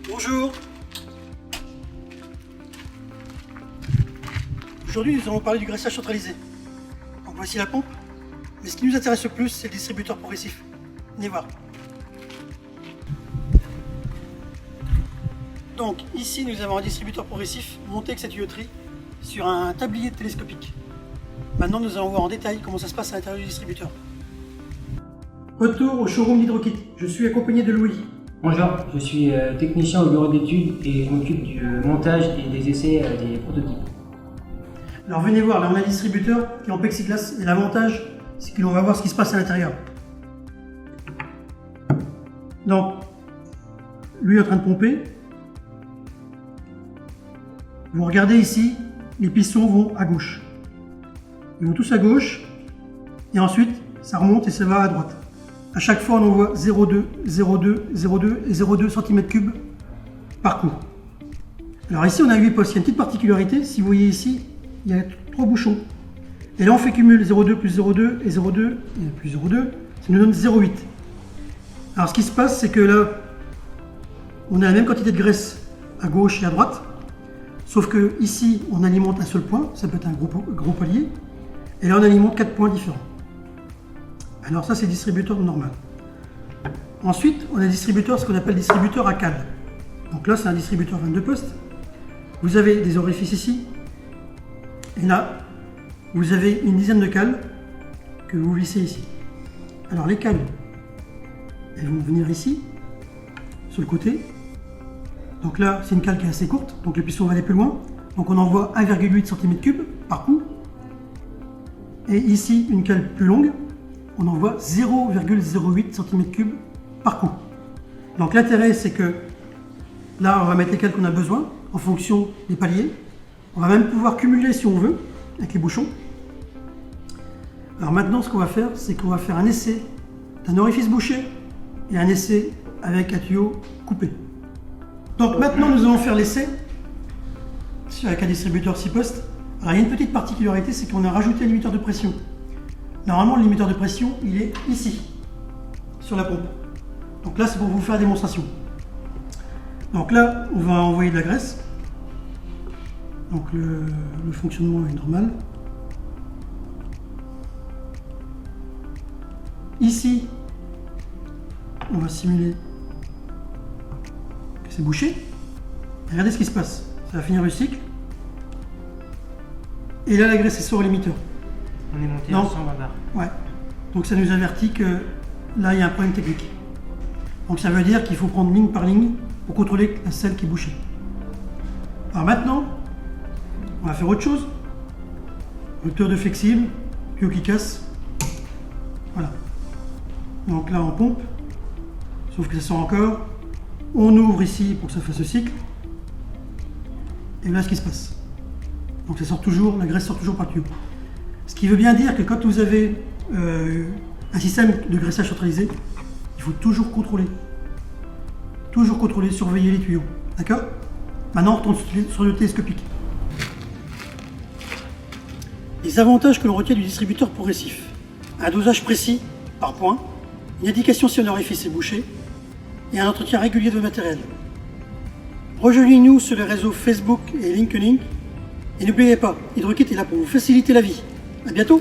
Bonjour. Aujourd'hui, nous allons parler du graissage centralisé. Donc voici la pompe. Mais ce qui nous intéresse le plus, c'est le distributeur progressif. Venez voir. Donc ici, nous avons un distributeur progressif monté avec cette tuyauterie sur un tablier télescopique. Maintenant, nous allons voir en détail comment ça se passe à l'intérieur du distributeur. Retour au showroom d'Hydrokit. Je suis accompagné de Louis. Bonjour, je suis technicien au bureau d'études et je m'occupe du montage et des essais des prototypes. Alors venez voir, là on a un distributeur qui est en plexiglas et l'avantage c'est qu'on va voir ce qui se passe à l'intérieur. Donc, lui est en train de pomper. Vous regardez ici, les pistons vont à gauche. Ils vont tous à gauche et ensuite ça remonte et ça va à droite. À chaque fois on envoie 0,2, 0,2, 0,2 et 0,2 cm3 par coup. Alors ici on a 8 postes, il y a une petite particularité, si vous voyez ici, il y a 3 bouchons. Et là on fait cumul 0,2 plus 0,2 et 0,2 et plus 0,2, ça nous donne 0,8. Alors ce qui se passe c'est que là, on a la même quantité de graisse à gauche et à droite, sauf que ici on alimente un seul point, ça peut être un gros palier, et là on alimente 4 points différents. Alors ça c'est le distributeur normal. Ensuite on a un distributeur, ce qu'on appelle distributeur à cale. Donc là c'est un distributeur 22 postes. Vous avez des orifices ici, et là vous avez une dizaine de cales que vous vissez ici. Alors les cales, elles vont venir ici, sur le côté. Donc là c'est une cale qui est assez courte, donc le piston va aller plus loin. Donc on envoie 1,8 cm3 par coup. Et ici une cale plus longue, on envoie 0,08 cm3 par coup. Donc l'intérêt c'est que là on va mettre les cales qu'on a besoin en fonction des paliers. On va même pouvoir cumuler si on veut avec les bouchons. Alors maintenant ce qu'on va faire, c'est qu'on va faire un essai d'un orifice bouché et un essai avec un tuyau coupé. Donc maintenant nous allons faire l'essai avec un distributeur 6 postes. Alors il y a une petite particularité, c'est qu'on a rajouté un limiteur de pression. Normalement le limiteur de pression il est ici, sur la pompe. Donc là c'est pour vous faire la démonstration. Donc là on va envoyer de la graisse. Donc le fonctionnement est normal. Ici, on va simuler que c'est bouché. Et regardez ce qui se passe. Ça va finir le cycle. Et là, la graisse est sur le limiteur. On est monté à 120 bars. Ouais. Donc ça nous avertit que là, il y a un problème technique. Donc ça veut dire qu'il faut prendre ligne par ligne pour contrôler celle qui est bouchée. Alors maintenant, on va faire autre chose. Rupture de flexible, tuyau qui casse. Voilà. Donc là on pompe, sauf que ça sort encore. On ouvre ici pour que ça fasse le cycle. Et voilà ce qui se passe. Donc ça sort toujours, la graisse sort toujours par le tuyau. Ce qui veut bien dire que quand vous avez un système de graissage centralisé, il faut toujours contrôler, surveiller les tuyaux. D'accord? Maintenant on retourne sur le télescopique. Les avantages que l'on retient du distributeur progressif: un dosage précis par point, une indication si un orifice est bouché et un entretien régulier de votre matériel. Rejoignez-nous sur les réseaux Facebook et LinkedIn et n'oubliez pas, Hydrokit est là pour vous faciliter la vie. À bientôt!